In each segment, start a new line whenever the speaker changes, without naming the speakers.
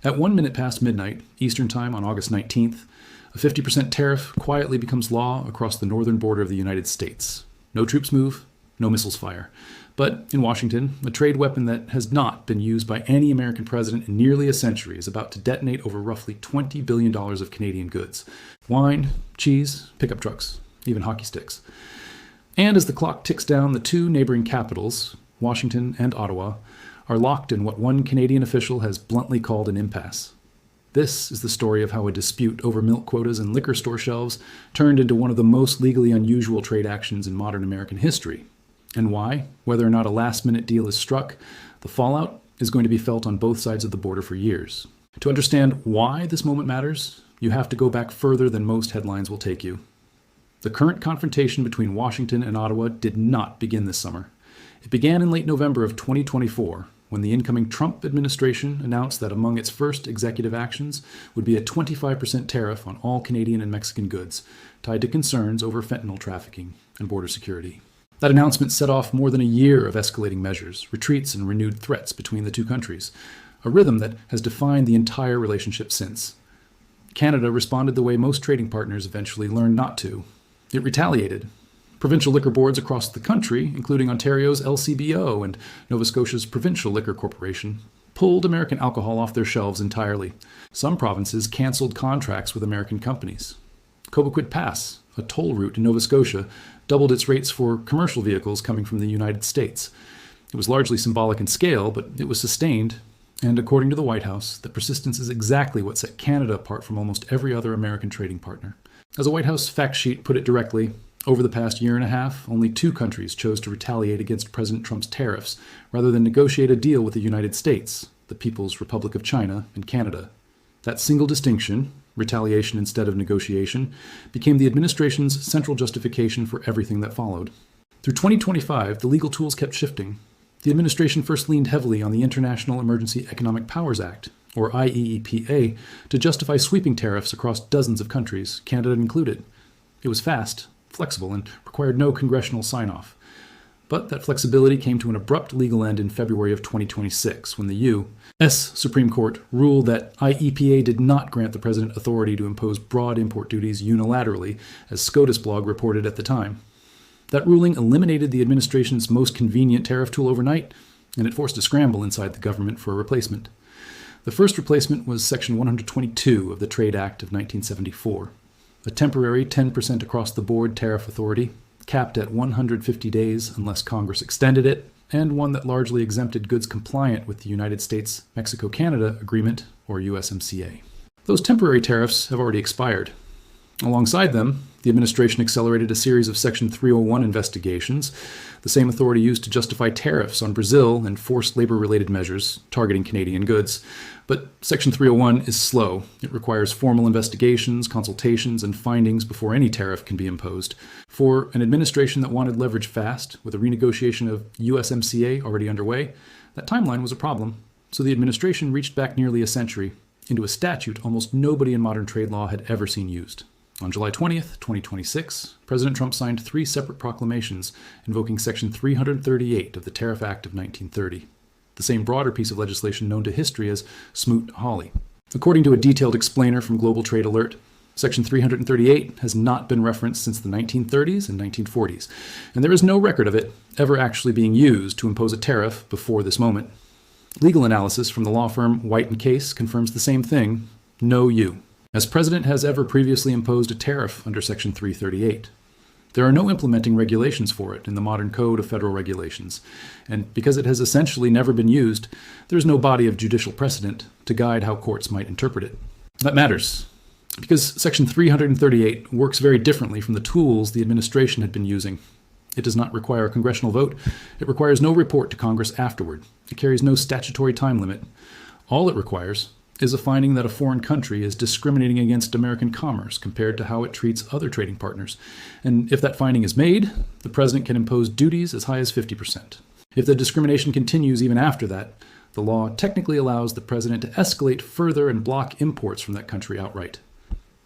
At 1 minute past midnight, Eastern Time on August 19th, a 50% tariff quietly becomes law across the northern border of the United States. No troops move, no missiles fire. But in Washington, a trade weapon that has not been used by any American president in nearly a century is about to detonate over roughly $20 billion of Canadian goods. Wine, cheese, pickup trucks, even hockey sticks. And as the clock ticks down, the two neighboring capitals, Washington and Ottawa, are locked in what one Canadian official has bluntly called an impasse. This is the story of how a dispute over milk quotas and liquor store shelves turned into one of the most legally unusual trade actions in modern American history. And why, whether or not a last-minute deal is struck, the fallout is going to be felt on both sides of the border for years. To understand why this moment matters, you have to go back further than most headlines will take you. The current confrontation between Washington and Ottawa did not begin this summer. It began in late November of 2024, when the incoming Trump administration announced that among its first executive actions would be a 25% tariff on all Canadian and Mexican goods, tied to concerns over fentanyl trafficking and border security. That announcement set off more than a year of escalating measures, retreats, and renewed threats between the two countries, a rhythm that has defined the entire relationship since. Canada responded the way most trading partners eventually learned not to. It retaliated. Provincial liquor boards across the country, including Ontario's LCBO and Nova Scotia's Provincial Liquor Corporation, pulled American alcohol off their shelves entirely. Some provinces canceled contracts with American companies. Cobequid Pass, a toll route in Nova Scotia, doubled its rates for commercial vehicles coming from the United States. It was largely symbolic in scale, but it was sustained, and according to the White House, the persistence is exactly what set Canada apart from almost every other American trading partner. As a White House fact sheet put it directly, over the past year and a half, only two countries chose to retaliate against President Trump's tariffs rather than negotiate a deal with the United States, the People's Republic of China, and Canada. That single distinction, retaliation instead of negotiation, became the administration's central justification for everything that followed. Through 2025, the legal tools kept shifting. The administration first leaned heavily on the International Emergency Economic Powers Act, or IEEPA, to justify sweeping tariffs across dozens of countries, Canada included. It was fast, flexible, and required no congressional sign-off. But that flexibility came to an abrupt legal end in February of 2026 when the U.S. Supreme Court ruled that IEPA did not grant the president authority to impose broad import duties unilaterally, as SCOTUS blog reported at the time. That ruling eliminated the administration's most convenient tariff tool overnight, and it forced a scramble inside the government for a replacement. The first replacement was Section 122 of the Trade Act of 1974. A temporary 10% across-the-board tariff authority, capped at 150 days unless Congress extended it, and one that largely exempted goods compliant with the United States-Mexico-Canada Agreement, or USMCA. Those temporary tariffs have already expired. Alongside them, the administration accelerated a series of Section 301 investigations, the same authority used to justify tariffs on Brazil and forced labor-related measures targeting Canadian goods. But Section 301 is slow. It requires formal investigations, consultations, and findings before any tariff can be imposed. For an administration that wanted leverage fast, with a renegotiation of USMCA already underway, that timeline was a problem. So the administration reached back nearly a century into a statute almost nobody in modern trade law had ever seen used. On July 20th, 2026, President Trump signed 3 separate proclamations invoking Section 338 of the Tariff Act of 1930, the same broader piece of legislation known to history as Smoot-Hawley. According to a detailed explainer from Global Trade Alert, Section 338 has not been referenced since the 1930s and 1940s, and there is no record of it ever actually being used to impose a tariff before this moment. Legal analysis from the law firm White & Case confirms the same thing: no you. As president has ever previously imposed a tariff under Section 338. There are no implementing regulations for it in the modern Code of Federal Regulations, and because it has essentially never been used, there is no body of judicial precedent to guide how courts might interpret it. That matters, because Section 338 works very differently from the tools the administration had been using. It does not require a congressional vote. It requires no report to Congress afterward. It carries no statutory time limit. All it requires is a finding that a foreign country is discriminating against American commerce compared to how it treats other trading partners. And if that finding is made, the president can impose duties as high as 50%. If the discrimination continues even after that, the law technically allows the president to escalate further and block imports from that country outright.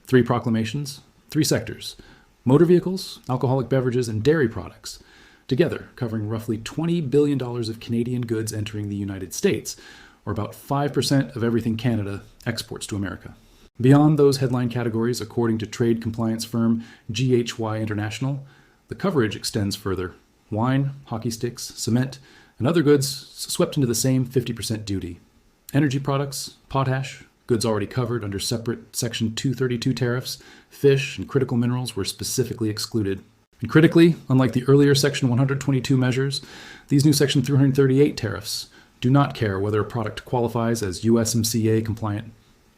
3 proclamations, 3 sectors: motor vehicles, alcoholic beverages, and dairy products, together covering roughly $20 billion of Canadian goods entering the United States, or about 5% of everything Canada exports to America. Beyond those headline categories, according to trade compliance firm GHY International, the coverage extends further. Wine, hockey sticks, cement, and other goods swept into the same 50% duty. Energy products, potash, goods already covered under separate Section 232 tariffs, fish, and critical minerals were specifically excluded. And critically, unlike the earlier Section 122 measures, these new Section 338 tariffs do not care whether a product qualifies as USMCA compliant.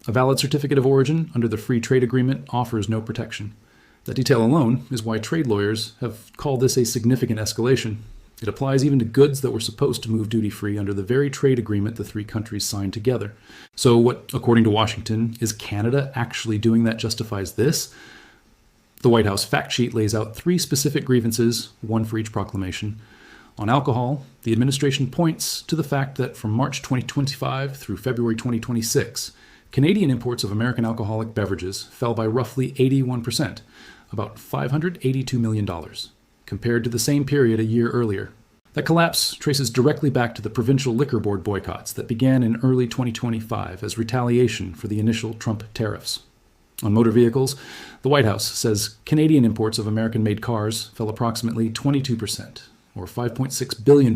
A valid certificate of origin under the Free Trade Agreement offers no protection. That detail alone is why trade lawyers have called this a significant escalation. It applies even to goods that were supposed to move duty-free under the very trade agreement the three countries signed together. So what, according to Washington, is Canada actually doing that justifies this? The White House fact sheet lays out 3 specific grievances, one for each proclamation. On alcohol, the administration points to the fact that from March 2025 through February 2026, Canadian imports of American alcoholic beverages fell by roughly 81%, about $582 million, compared to the same period a year earlier. That collapse traces directly back to the provincial liquor board boycotts that began in early 2025 as retaliation for the initial Trump tariffs. On motor vehicles, the White House says Canadian imports of American-made cars fell approximately 22%, or $5.6 billion,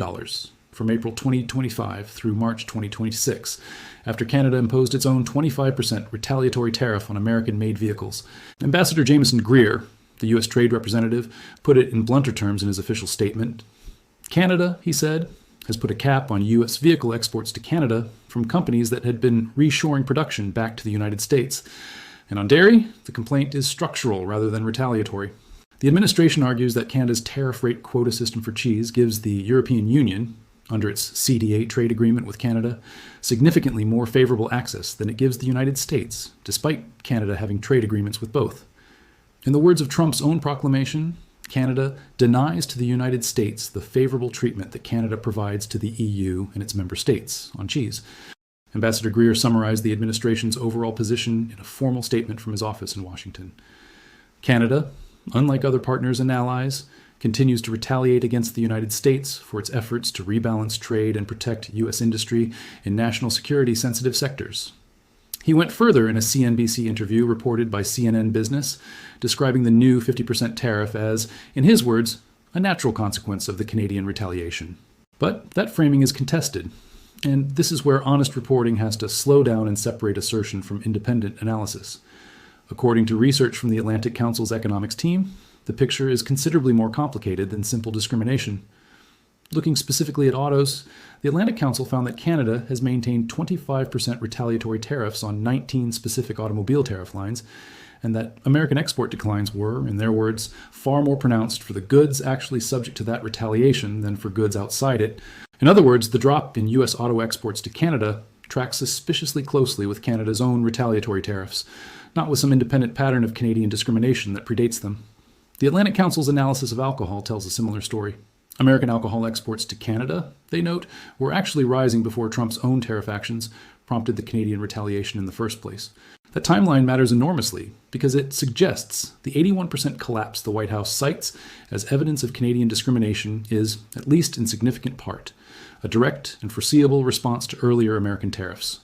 from April 2025 through March 2026, after Canada imposed its own 25% retaliatory tariff on American-made vehicles. Ambassador Jameson Greer, the U.S. Trade Representative, put it in blunter terms in his official statement. Canada, he said, has put a cap on U.S. vehicle exports to Canada from companies that had been reshoring production back to the United States. And on dairy, the complaint is structural rather than retaliatory. The administration argues that Canada's tariff rate quota system for cheese gives the European Union, under its CD8 trade agreement with Canada, significantly more favorable access than it gives the United States, despite Canada having trade agreements with both. In the words of Trump's own proclamation, Canada denies to the United States the favorable treatment that Canada provides to the EU and its member states on cheese. Ambassador Greer summarized the administration's overall position in a formal statement from his office in Washington. Canada, unlike other partners and allies, continues to retaliate against the United States for its efforts to rebalance trade and protect U.S. industry in national security-sensitive sectors. He went further in a CNBC interview reported by CNN Business, describing the new 50% tariff as, in his words, a natural consequence of the Canadian retaliation. But that framing is contested, and this is where honest reporting has to slow down and separate assertion from independent analysis. According to research from the Atlantic Council's economics team, the picture is considerably more complicated than simple discrimination. Looking specifically at autos, the Atlantic Council found that Canada has maintained 25% retaliatory tariffs on 19 specific automobile tariff lines, and that American export declines were, in their words, far more pronounced for the goods actually subject to that retaliation than for goods outside it. In other words, the drop in U.S. auto exports to Canada tracks suspiciously closely with Canada's own retaliatory tariffs, not with some independent pattern of Canadian discrimination that predates them. The Atlantic Council's analysis of alcohol tells a similar story. American alcohol exports to Canada, they note, were actually rising before Trump's own tariff actions prompted the Canadian retaliation in the first place. That timeline matters enormously because it suggests the 81% collapse the White House cites as evidence of Canadian discrimination is, at least in significant part, a direct and foreseeable response to earlier American tariffs,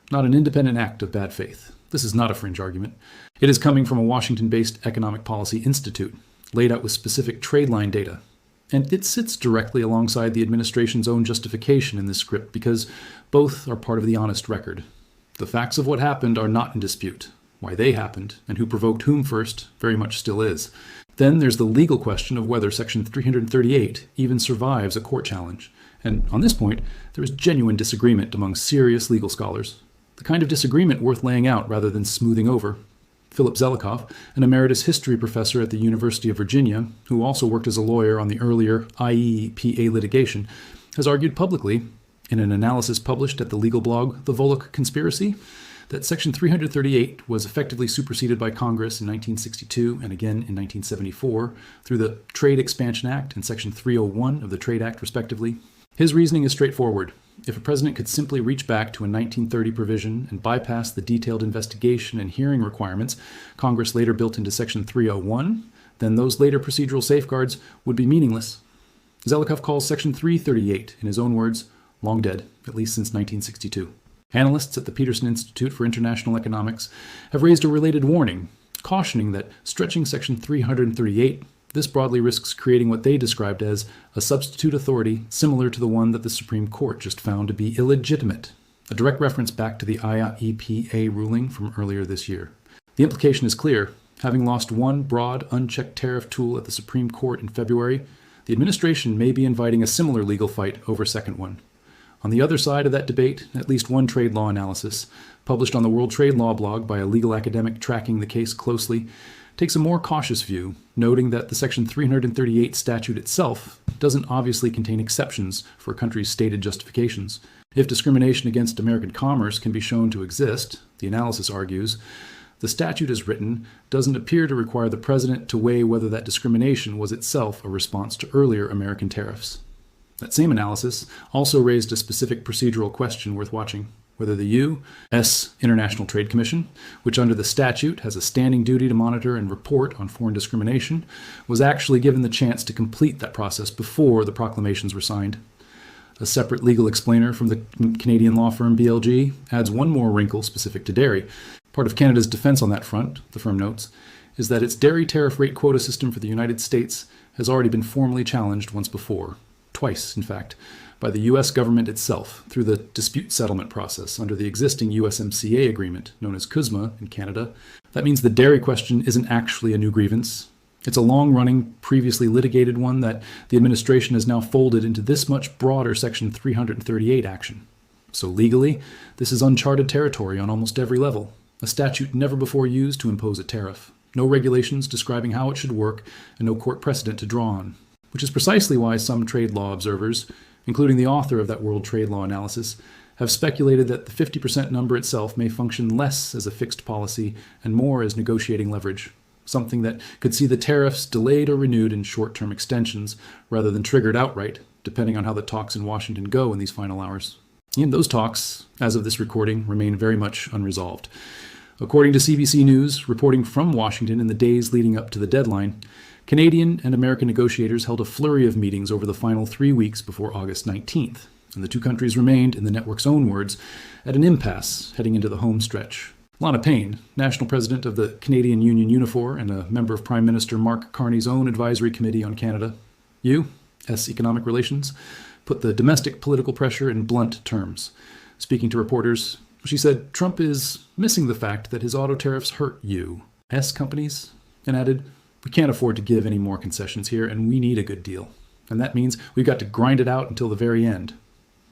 not an independent act of bad faith. This is not a fringe argument. It is coming from a Washington-based economic policy institute, laid out with specific trade line data. And it sits directly alongside the administration's own justification in this script because both are part of the honest record. The facts of what happened are not in dispute. Why they happened, and who provoked whom first, very much still is. Then there's the legal question of whether Section 338 even survives a court challenge. And on this point, there is genuine disagreement among serious legal scholars. The kind of disagreement worth laying out rather than smoothing over. Philip Zelikoff, an emeritus history professor at the University of Virginia, who also worked as a lawyer on the earlier IEEPA litigation, has argued publicly, in an analysis published at the legal blog The Volokh Conspiracy, that Section 338 was effectively superseded by Congress in 1962 and again in 1974 through the Trade Expansion Act and Section 301 of the Trade Act, respectively. His reasoning is straightforward. If a president could simply reach back to a 1930 provision and bypass the detailed investigation and hearing requirements Congress later built into Section 301, then those later procedural safeguards would be meaningless. Zelikoff calls Section 338, in his own words, long dead, at least since 1962. Analysts at the Peterson Institute for International Economics have raised a related warning, cautioning that stretching Section 338, this broadly risks creating what they described as a substitute authority similar to the one that the Supreme Court just found to be illegitimate, a direct reference back to the IEPA ruling from earlier this year. The implication is clear. Having lost one broad, unchecked tariff tool at the Supreme Court in February, the administration may be inviting a similar legal fight over a second one. On the other side of that debate, at least one trade law analysis, published on the World Trade Law blog by a legal academic tracking the case closely, takes a more cautious view, noting that the Section 338 statute itself doesn't obviously contain exceptions for a country's stated justifications. If discrimination against American commerce can be shown to exist, the analysis argues, the statute as written doesn't appear to require the president to weigh whether that discrimination was itself a response to earlier American tariffs. That same analysis also raised a specific procedural question worth watching, whether the U.S. International Trade Commission, which under the statute has a standing duty to monitor and report on foreign discrimination, was actually given the chance to complete that process before the proclamations were signed. A separate legal explainer from the Canadian law firm BLG adds one more wrinkle specific to dairy. Part of Canada's defense on that front, the firm notes, is that its dairy tariff rate quota system for the United States has already been formally challenged once before. Twice, in fact, by the U.S. government itself through the dispute settlement process under the existing USMCA agreement known as CUSMA in Canada. That means the dairy question isn't actually a new grievance. It's a long-running, previously litigated one that the administration has now folded into this much broader Section 338 action. So legally, this is uncharted territory on almost every level, a statute never before used to impose a tariff, no regulations describing how it should work, and no court precedent to draw on. Which is precisely why some trade law observers, including the author of that World Trade Law analysis, have speculated that the 50% number itself may function less as a fixed policy and more as negotiating leverage, something that could see the tariffs delayed or renewed in short-term extensions rather than triggered outright, depending on how the talks in Washington go in these final hours. And those talks, as of this recording, remain very much unresolved. According to CBC News, reporting from Washington in the days leading up to the deadline, Canadian and American negotiators held a flurry of meetings over the final 3 weeks before August 19th, and the two countries remained, in the network's own words, at an impasse heading into the home stretch. Lana Payne, national president of the Canadian Union Unifor and a member of Prime Minister Mark Carney's own advisory committee on Canada, U.S. Economic Relations, put the domestic political pressure in blunt terms. Speaking to reporters, she said Trump is missing the fact that his auto tariffs hurt U.S. companies, and added, "We can't afford to give any more concessions here, and we need a good deal. And that means we've got to grind it out until the very end."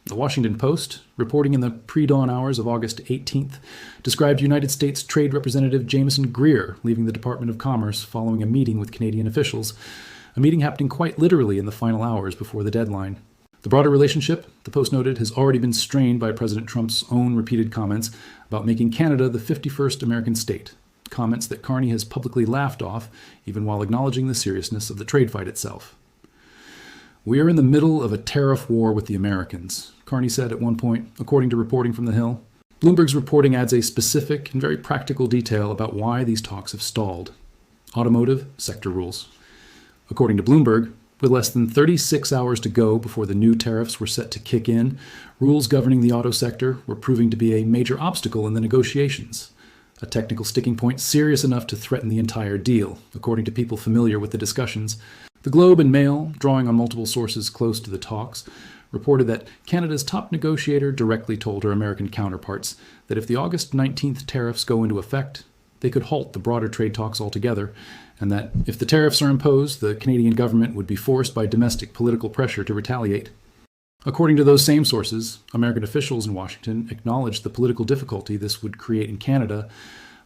The Washington Post, reporting in the pre-dawn hours of August 18th, described United States Trade Representative Jameson Greer leaving the Department of Commerce following a meeting with Canadian officials, a meeting happening quite literally in the final hours before the deadline. The broader relationship, the Post noted, has already been strained by President Trump's own repeated comments about making Canada the 51st American state, comments that Carney has publicly laughed off, even while acknowledging the seriousness of the trade fight itself. "We are in the middle of a tariff war with the Americans," Carney said at one point, according to reporting from the Hill. Bloomberg's reporting adds a specific and very practical detail about why these talks have stalled. Automotive sector rules. According to Bloomberg, with less than 36 hours to go before the new tariffs were set to kick in, rules governing the auto sector were proving to be a major obstacle in the negotiations. A technical sticking point serious enough to threaten the entire deal, according to people familiar with the discussions. The Globe and Mail, drawing on multiple sources close to the talks, reported that Canada's top negotiator directly told her American counterparts that if the August 19th tariffs go into effect, they could halt the broader trade talks altogether, and that if the tariffs are imposed, the Canadian government would be forced by domestic political pressure to retaliate. According to those same sources, American officials in Washington acknowledged the political difficulty this would create in Canada,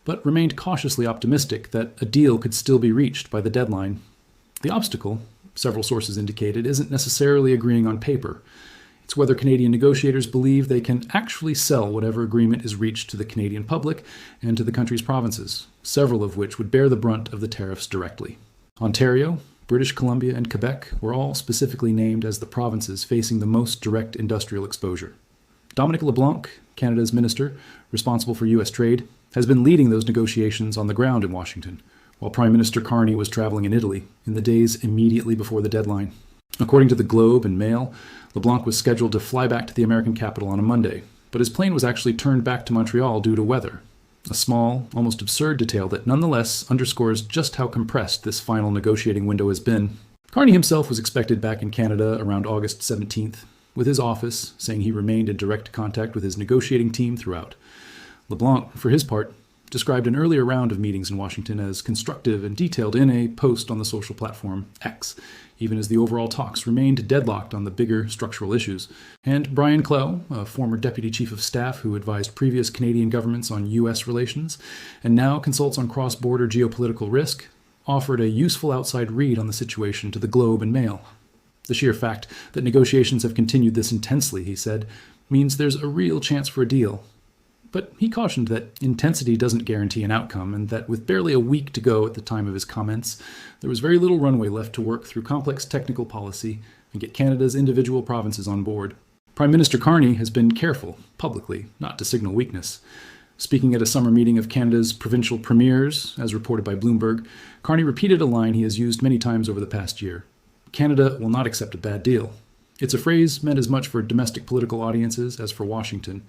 but remained cautiously optimistic that a deal could still be reached by the deadline. The obstacle, several sources indicated, isn't necessarily agreeing on paper. It's whether Canadian negotiators believe they can actually sell whatever agreement is reached to the Canadian public and to the country's provinces, several of which would bear the brunt of the tariffs directly. Ontario, British Columbia, and Quebec were all specifically named as the provinces facing the most direct industrial exposure. Dominic LeBlanc, Canada's minister responsible for U.S. trade, has been leading those negotiations on the ground in Washington, while Prime Minister Carney was traveling in Italy in the days immediately before the deadline. According to the Globe and Mail, LeBlanc was scheduled to fly back to the American capital on a Monday, but his plane was actually turned back to Montreal due to weather. A small, almost absurd detail that nonetheless underscores just how compressed this final negotiating window has been. Carney himself was expected back in Canada around August 17th, with his office saying he remained in direct contact with his negotiating team throughout. LeBlanc, for his part, described an earlier round of meetings in Washington as constructive and detailed in a post on the social platform X, even as the overall talks remained deadlocked on the bigger structural issues. And Brian Clough, a former deputy chief of staff who advised previous Canadian governments on U.S. relations and now consults on cross-border geopolitical risk, offered a useful outside read on the situation to the Globe and Mail. The sheer fact that negotiations have continued this intensely, he said, means there's a real chance for a deal. But he cautioned that intensity doesn't guarantee an outcome, and that with barely a week to go at the time of his comments, there was very little runway left to work through complex technical policy and get Canada's individual provinces on board. Prime Minister Carney has been careful, publicly, not to signal weakness. Speaking at a summer meeting of Canada's provincial premiers, as reported by Bloomberg, Carney repeated a line he has used many times over the past year. Canada will not accept a bad deal. It's a phrase meant as much for domestic political audiences as for Washington,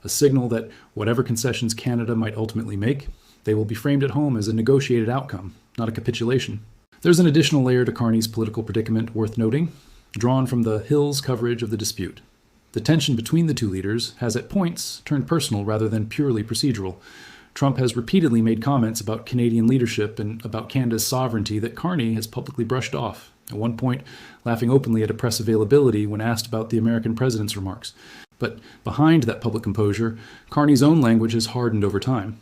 a signal that whatever concessions Canada might ultimately make, they will be framed at home as a negotiated outcome, not a capitulation. There's an additional layer to Carney's political predicament worth noting, drawn from the Hill's coverage of the dispute. The tension between the two leaders has at points turned personal rather than purely procedural. Trump has repeatedly made comments about Canadian leadership and about Canada's sovereignty that Carney has publicly brushed off, at one point laughing openly at a press availability when asked about the American president's remarks. But behind that public composure, Carney's own language has hardened over time.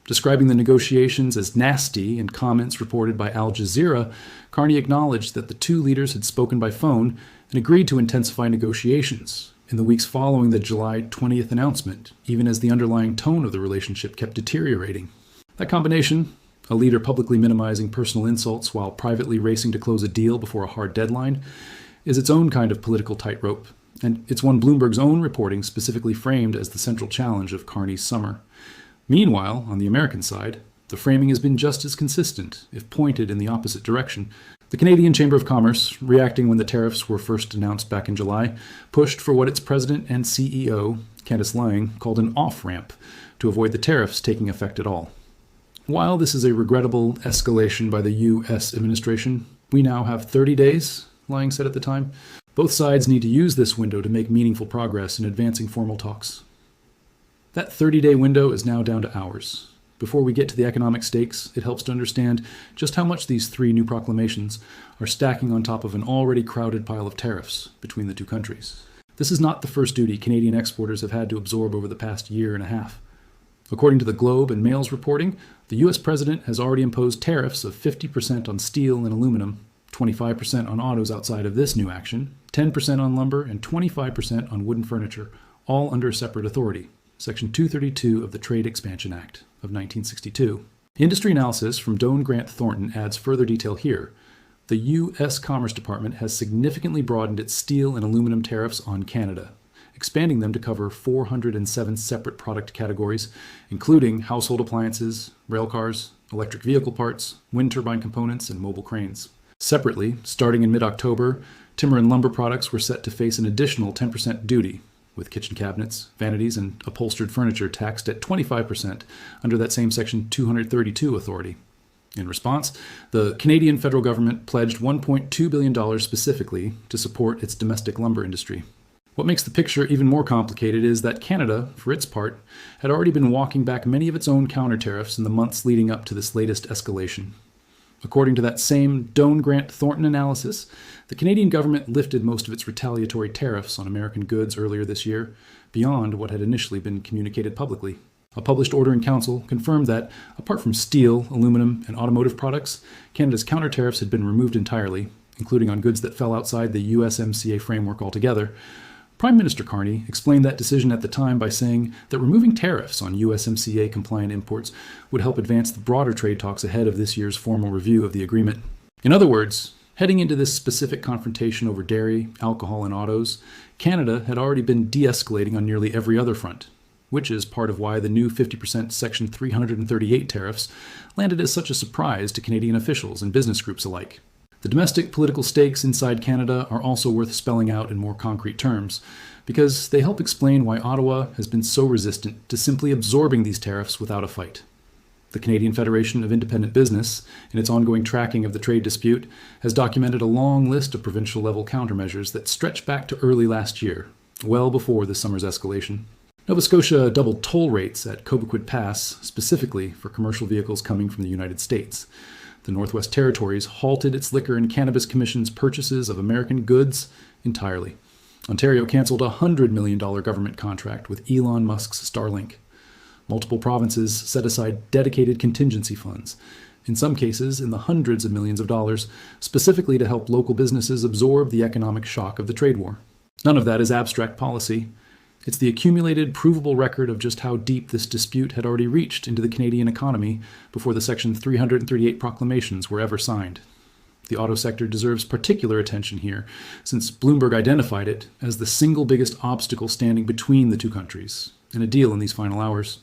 Describing the negotiations as nasty in comments reported by Al Jazeera, Carney acknowledged that the two leaders had spoken by phone and agreed to intensify negotiations in the weeks following the July 20th announcement, even as the underlying tone of the relationship kept deteriorating. That combination, a leader publicly minimizing personal insults while privately racing to close a deal before a hard deadline, is its own kind of political tightrope, and it's one Bloomberg's own reporting specifically framed as the central challenge of Carney's summer. Meanwhile, on the American side, the framing has been just as consistent, if pointed in the opposite direction. The Canadian Chamber of Commerce, reacting when the tariffs were first announced back in July, pushed for what its president and CEO, Candice Lang, called an off-ramp to avoid the tariffs taking effect at all. While this is a regrettable escalation by the U.S. administration, we now have 30 days, Lang said at the time. Both sides need to use this window to make meaningful progress in advancing formal talks. That 30-day window is now down to hours. Before we get to the economic stakes, it helps to understand just how much these three new proclamations are stacking on top of an already crowded pile of tariffs between the two countries. This is not the first duty Canadian exporters have had to absorb over the past year and a half. According to the Globe and Mail's reporting, the U.S. president has already imposed tariffs of 50% on steel and aluminum, 25% on autos outside of this new action, 10% on lumber, and 25% on wooden furniture, all under a separate authority, Section 232 of the Trade Expansion Act of 1962. Industry analysis from Doane Grant Thornton adds further detail here. The U.S. Commerce Department has significantly broadened its steel and aluminum tariffs on Canada, expanding them to cover 407 separate product categories, including household appliances, railcars, electric vehicle parts, wind turbine components, and mobile cranes. Separately, starting in mid-October, timber and lumber products were set to face an additional 10% duty, with kitchen cabinets, vanities, and upholstered furniture taxed at 25% under that same Section 232 authority. In response, the Canadian federal government pledged $1.2 billion specifically to support its domestic lumber industry. What makes the picture even more complicated is that Canada, for its part, had already been walking back many of its own counter-tariffs in the months leading up to this latest escalation. According to that same Doane Grant Thornton analysis, the Canadian government lifted most of its retaliatory tariffs on American goods earlier this year, beyond what had initially been communicated publicly. A published order in council confirmed that, apart from steel, aluminum, and automotive products, Canada's counter-tariffs had been removed entirely, including on goods that fell outside the USMCA framework altogether. Prime Minister Carney explained that decision at the time by saying that removing tariffs on USMCA-compliant imports would help advance the broader trade talks ahead of this year's formal review of the agreement. In other words, heading into this specific confrontation over dairy, alcohol, and autos, Canada had already been de-escalating on nearly every other front, which is part of why the new 50% Section 338 tariffs landed as such a surprise to Canadian officials and business groups alike. The domestic political stakes inside Canada are also worth spelling out in more concrete terms, because they help explain why Ottawa has been so resistant to simply absorbing these tariffs without a fight. The Canadian Federation of Independent Business, in its ongoing tracking of the trade dispute, has documented a long list of provincial-level countermeasures that stretch back to early last year, well before this summer's escalation. Nova Scotia doubled toll rates at Cobequid Pass, specifically for commercial vehicles coming from the United States. The Northwest Territories halted its Liquor and Cannabis Commission's purchases of American goods entirely. Ontario canceled a $100 million government contract with Elon Musk's Starlink. Multiple provinces set aside dedicated contingency funds, in some cases in the hundreds of millions of dollars, specifically to help local businesses absorb the economic shock of the trade war. None of that is abstract policy. It's the accumulated, provable record of just how deep this dispute had already reached into the Canadian economy before the Section 338 proclamations were ever signed. The auto sector deserves particular attention here, since Bloomberg identified it as the single biggest obstacle standing between the two countries, and a deal in these final hours.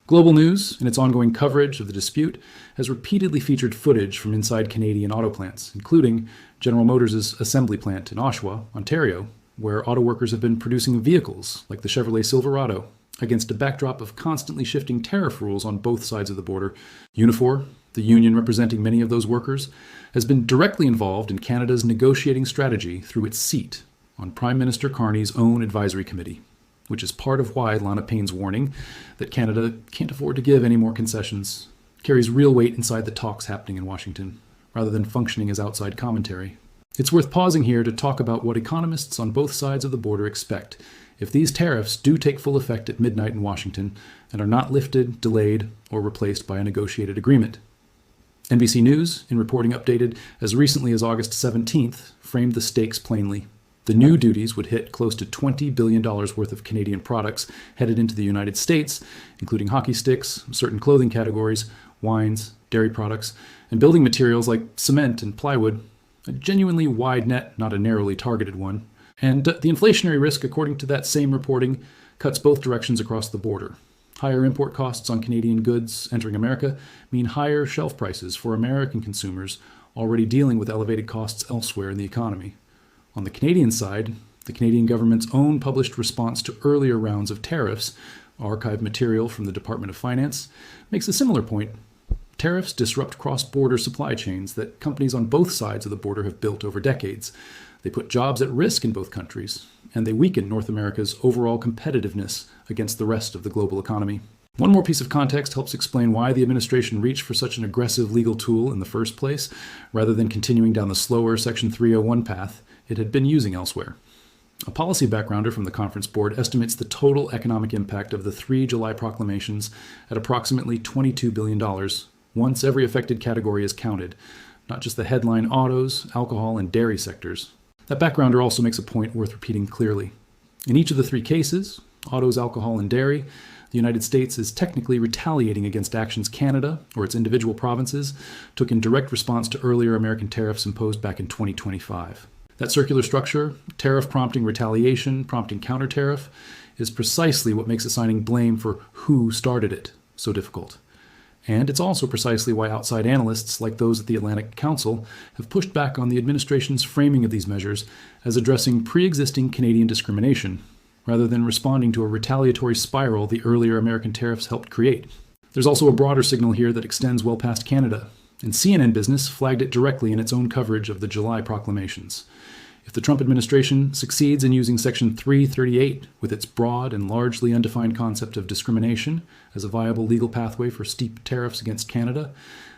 Global News, in its ongoing coverage of the dispute, has repeatedly featured footage from inside Canadian auto plants, including General Motors' assembly plant in Oshawa, Ontario, where auto workers have been producing vehicles like the Chevrolet Silverado against a backdrop of constantly shifting tariff rules on both sides of the border. Unifor, the union representing many of those workers, has been directly involved in Canada's negotiating strategy through its seat on Prime Minister Carney's own advisory committee, which is part of why Lana Payne's warning that Canada can't afford to give any more concessions carries real weight inside the talks happening in Washington, rather than functioning as outside commentary. It's worth pausing here to talk about what economists on both sides of the border expect if these tariffs do take full effect at midnight in Washington and are not lifted, delayed, or replaced by a negotiated agreement. NBC News, in reporting updated as recently as August 17th, framed the stakes plainly. The new duties would hit close to $20 billion worth of Canadian products headed into the United States, including hockey sticks, certain clothing categories, wines, dairy products, and building materials like cement and plywood. A genuinely wide net, not a narrowly targeted one. And the inflationary risk, according to that same reporting, cuts both directions across the border. Higher import costs on Canadian goods entering America mean higher shelf prices for American consumers already dealing with elevated costs elsewhere in the economy. On the Canadian side, the Canadian government's own published response to earlier rounds of tariffs, archived material from the Department of Finance, makes a similar point. Tariffs disrupt cross-border supply chains that companies on both sides of the border have built over decades. They put jobs at risk in both countries, and they weaken North America's overall competitiveness against the rest of the global economy. One more piece of context helps explain why the administration reached for such an aggressive legal tool in the first place, rather than continuing down the slower Section 301 path it had been using elsewhere. A policy backgrounder from the Conference Board estimates the total economic impact of the 3 July proclamations at approximately $22 billion, once every affected category is counted, not just the headline autos, alcohol, and dairy sectors. That backgrounder also makes a point worth repeating clearly. In each of the 3 cases, autos, alcohol, and dairy, the United States is technically retaliating against actions Canada, or its individual provinces, took in direct response to earlier American tariffs imposed back in 2025. That circular structure, tariff prompting retaliation, prompting counter-tariff, is precisely what makes assigning blame for who started it so difficult. And it's also precisely why outside analysts, like those at the Atlantic Council, have pushed back on the administration's framing of these measures as addressing pre-existing Canadian discrimination, rather than responding to a retaliatory spiral the earlier American tariffs helped create. There's also a broader signal here that extends well past Canada, and CNN Business flagged it directly in its own coverage of the July proclamations. If the Trump administration succeeds in using Section 338 with its broad and largely undefined concept of discrimination as a viable legal pathway for steep tariffs against Canada,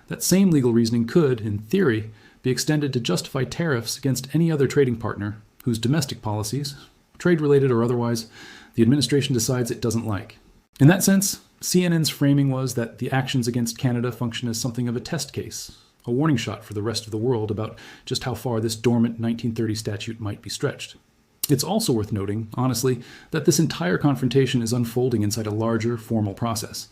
that same legal reasoning could, in theory, be extended to justify tariffs against any other trading partner whose domestic policies, trade-related or otherwise, the administration decides it doesn't like. In that sense, CNN's framing was that the actions against Canada function as something of a test case, a warning shot for the rest of the world about just how far this dormant 1930 statute might be stretched. It's also worth noting, honestly, that this entire confrontation is unfolding inside a larger, formal process.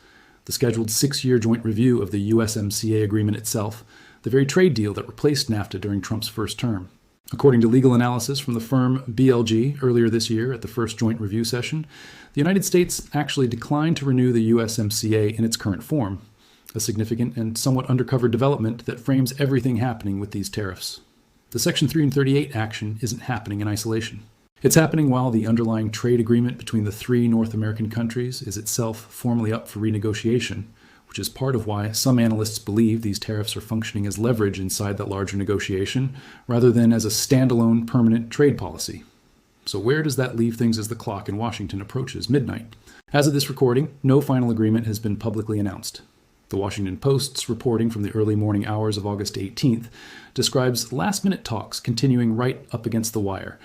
The scheduled 6-year joint review of the USMCA agreement itself, the very trade deal that replaced NAFTA during Trump's first term. According to legal analysis from the firm BLG earlier this year at the first joint review session, the United States actually declined to renew the USMCA in its current form, a significant and somewhat undercover development that frames everything happening with these tariffs. the Section 338 action isn't happening in isolation. It's happening while the underlying trade agreement between the three North American countries is itself formally up for renegotiation, which is part of why some analysts believe these tariffs are functioning as leverage inside that larger negotiation, rather than as a standalone permanent trade policy. So where does that leave things as the clock in Washington approaches midnight? As of this recording, no final agreement has been publicly announced. The Washington Post's reporting from the early morning hours of August 18th describes last-minute talks continuing right up against the wire,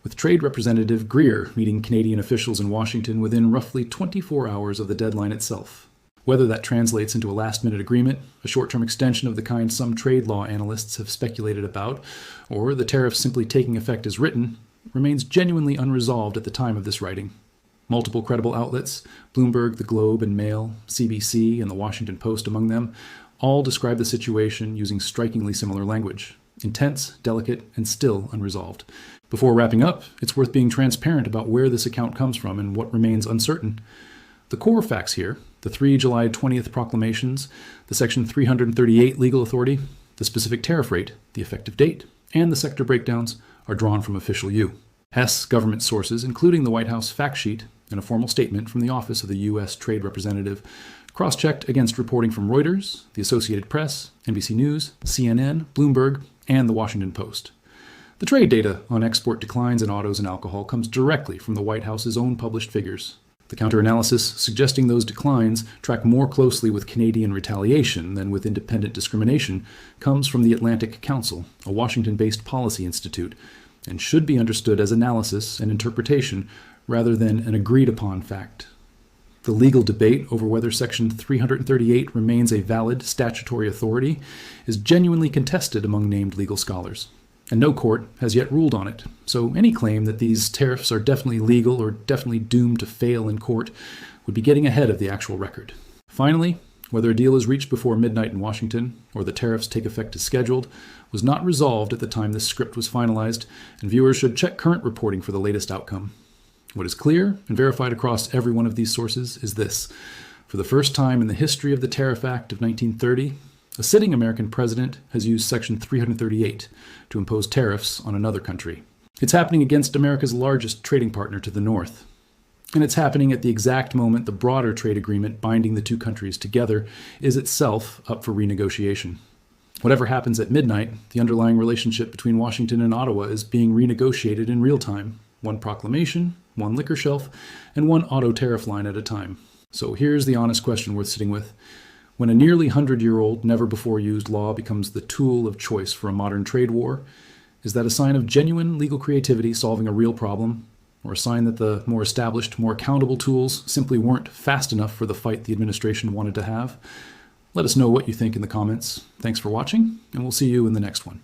with Trade Representative Greer meeting Canadian officials in Washington within roughly 24 hours of the deadline itself. Whether that translates into a last-minute agreement, a short-term extension of the kind some trade law analysts have speculated about, or the tariffs simply taking effect as written, remains genuinely unresolved at the time of this writing. Multiple credible outlets, Bloomberg, The Globe and Mail, CBC, and The Washington Post among them, all describe the situation using strikingly similar language. Intense, delicate, and still unresolved. Before wrapping up, it's worth being transparent about where this account comes from and what remains uncertain. The core facts here, the 3 July 20th proclamations, the Section 338 legal authority, the specific tariff rate, the effective date, and the sector breakdowns, are drawn from official U. Hess government sources, including the White House fact sheet and a formal statement from the Office of the U.S. Trade Representative, cross-checked against reporting from Reuters, the Associated Press, NBC News, CNN, Bloomberg, and the Washington Post. The trade data on export declines in autos and alcohol comes directly from the White House's own published figures. The counter-analysis suggesting those declines track more closely with Canadian retaliation than with independent discrimination comes from the Atlantic Council, a Washington-based policy institute, and should be understood as analysis and interpretation rather than an agreed-upon fact. The legal debate over whether Section 338 remains a valid statutory authority is genuinely contested among named legal scholars, and no court has yet ruled on it. So any claim that these tariffs are definitely legal or definitely doomed to fail in court would be getting ahead of the actual record. Finally, whether a deal is reached before midnight in Washington or the tariffs take effect as scheduled was not resolved at the time this script was finalized, and viewers should check current reporting for the latest outcome. What is clear and verified across every one of these sources is this. For the first time in the history of the Tariff Act of 1930, a sitting American president has used Section 338 to impose tariffs on another country. It's happening against America's largest trading partner to the north. And it's happening at the exact moment the broader trade agreement binding the two countries together is itself up for renegotiation. Whatever happens at midnight, the underlying relationship between Washington and Ottawa is being renegotiated in real time. One proclamation, one liquor shelf, and one auto tariff line at a time. So here's the honest question worth sitting with. When a nearly 100-year-old, never-before-used law becomes the tool of choice for a modern trade war, is that a sign of genuine legal creativity solving a real problem, or a sign that the more established, more accountable tools simply weren't fast enough for the fight the administration wanted to have? Let us know what you think in the comments. Thanks for watching, and we'll see you in the next one.